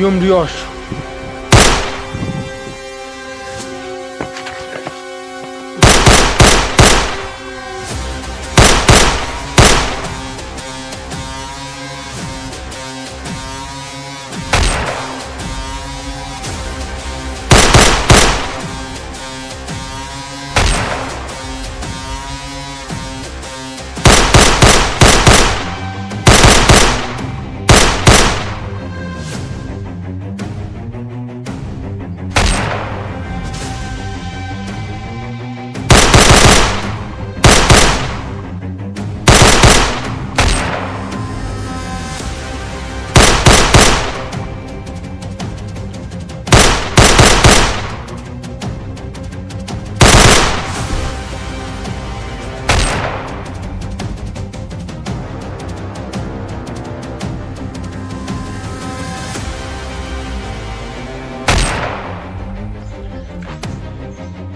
yumruyor.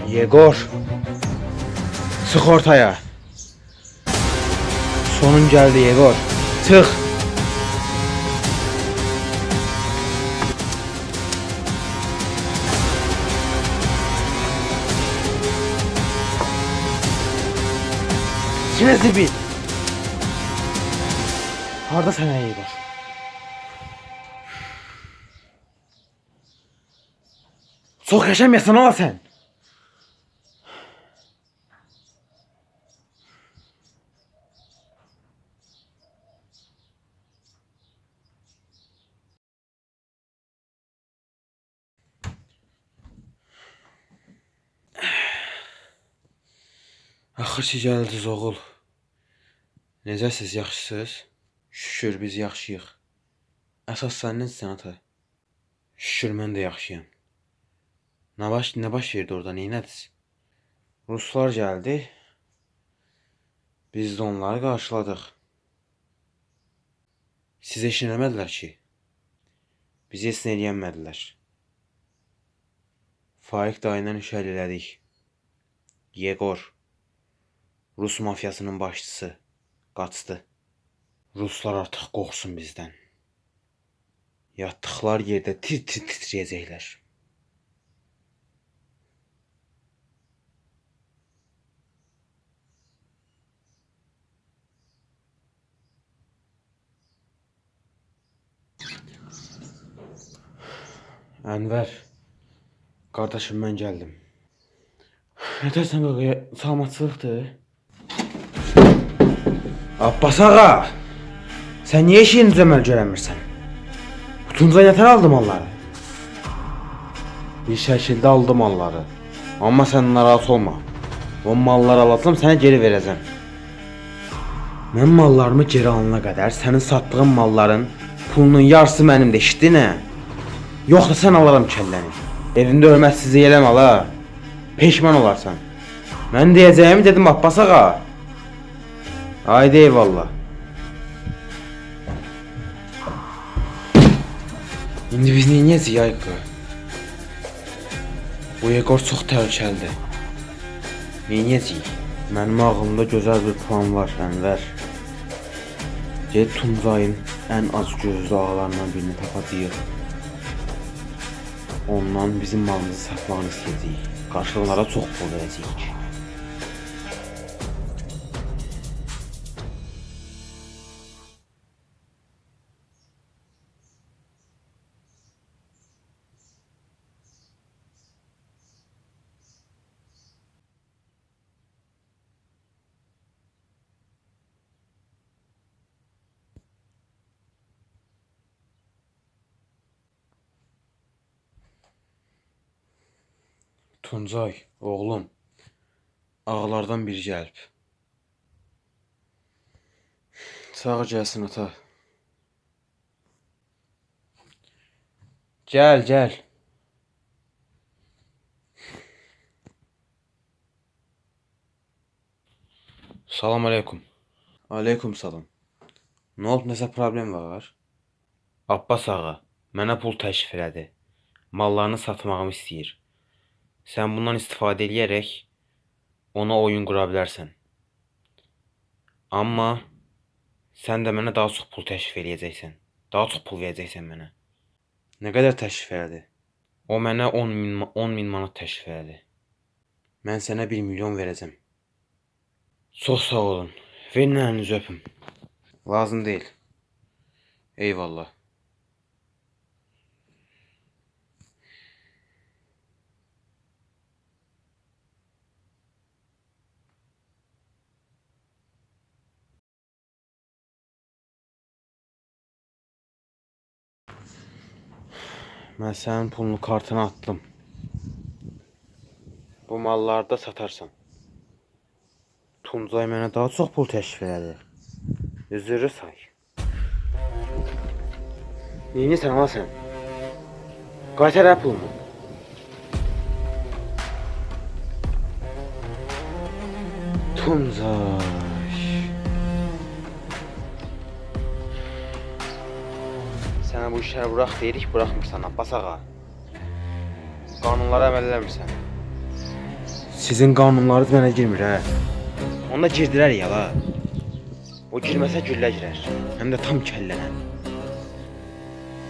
Yegor, çık ortaya. Sonun geldi Yegor. Çık. Kime zibil? Harda sen Yegor? Çok yaşamıyorsun ola sen. Axır ki gəldiniz oğul. Necəsiz, yaxşısınız? Şükür biz yaxşıyıq. Əsas sən necəsən ata? Şükür mən də yaxşıyam. Nə baş verdi orada, neynədiniz? Ruslar gəldi. Biz də onları qarşıladıq. Siz heç nə eləmədilər ki. Bizi heç nə eləyənmədilər. Faiq dayıyla işəl elədik. Yegor, Rus mafiyasının başçısı, qaçdı. Ruslar artıq qorxsun bizdən. Yatdıqlar yerdə tir-tir titrəyəcəklər. Ənvər, qardaşım mən gəldim. Nətərsən qaqaya, salamatçılıqdır? Abbas ağa, sən niyə işini düzəməl görəmirsən? Tuncay nətər aldı malları? Bir şəkildə aldı malları. Amma sən narahat olma. O malları alacağım, sənə geri verəcəm. Mən mallarımı geri alana qədər sənin satdığın malların pulunun yarısı mənimdir, eşitdin nə? Yoxsa sən alaram kəlləni. Evində hörmətsizlik eləmə la. Peşman olarsan. Mən deyəcəyimi dedim Abbas ağa. Haydi eyvallah. İndi biz neyniyəcəyik Yayqı? Bu Yegor çox təhlükəlidir. Neyniyəcəyik? Mənim ağlımda gözəl bir plan var Ənvər. Ged Tuncayın ən az gözlü ağalarından birini tapacağıq. Ondan bizim malımızı satmağını istəyəcəyik. Qarşılığlara çox pul verəcəyik. Tuncay, oğlum, ağalardan biri gəlib. Sağ gəlsin ata. Gəl. Salam aleykum. Aleykum salam. Nə olub, nəsə problem var? Abbas ağa, mənə pul təklif elədi. Mallarını satmağımı istəyir. Sən bundan istifadə edərək ona oyun qura bilərsən. Amma sən də mənə daha çox pul təklif eləyəcəksən. Daha çox pul verəcəksən mənə. Nə qədər təklif elədi? O mənə 10 min manat təklif elədi. Mən sənə 1 milyon verəcəm. Çox sağ olun. Verin əlinizi öpüm. Lazım deyil. Eyvallah. Mən sənin pulunu kartına attım. Bu malları da satarsan. Tuncay mənə daha çox pul təklif elədi. Üzürü say. Neyinsən ala sən? Qaytar hə pulunu. Tuncay. Sənə bu işləri bırax deyirik, bıraxmırsan Abbas ağa. Qanunlara əməl eləmirsən. Sizin qanunlarınız mənə girmir hə. Onda girdilər yala. O girməsə güllə girər. Həm də tam kəllənə.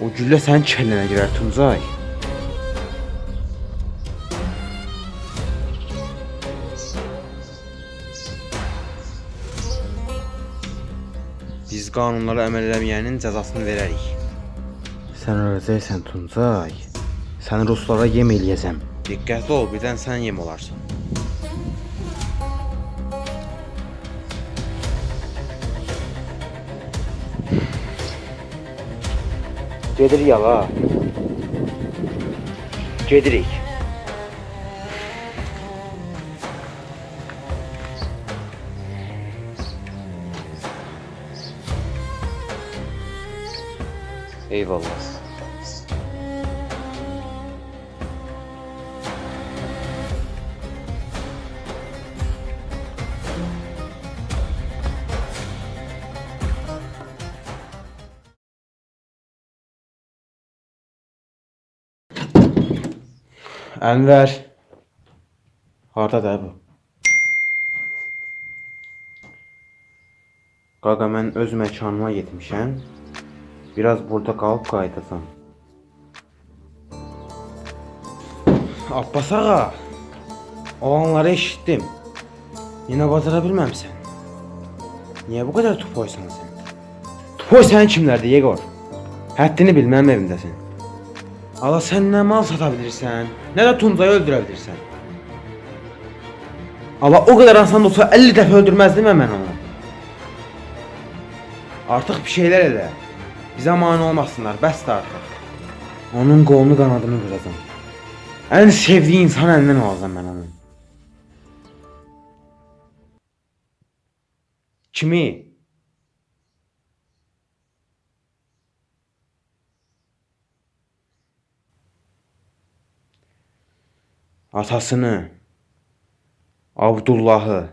O güllə sənin kəllənə girər Tuncay. Biz qanunlara əməl eləməyənin cəzasını verərik. Sən öləcəksən Tuncay. Səni ruslara yem eləyəcəm. Diqqətli ol, birdən sən yem olarsan. Gedirik yala. Gedirik. Eyvallah. Ənvər. Hardadır bu? Qaqa, mən öz məkanıma getmişəm. Biraz burada qalıb qayıdacam. Abbas ağa, o anları eşitdim. Yenə bacara bilməmsən. Niyə bu qədər tupoysan sən? Tupoy sənin kimlərdir Yegor? Həddini bil, mənim evimdəsin. Ala sən nə mal sata bilirsən, nə də Tuncayı öldürə bilirsən. Ala o qədər asan olsa 50 dəfə öldürməzdim mən onu. Artıq bir şeylər elə. Bizə mane olmasınlar, bəsdir artıq. Onun qolunu qanadını qıracam. Ən sevdiyi insan əlindən alacam mən onun. Kimi? Atasını. Abdullahı.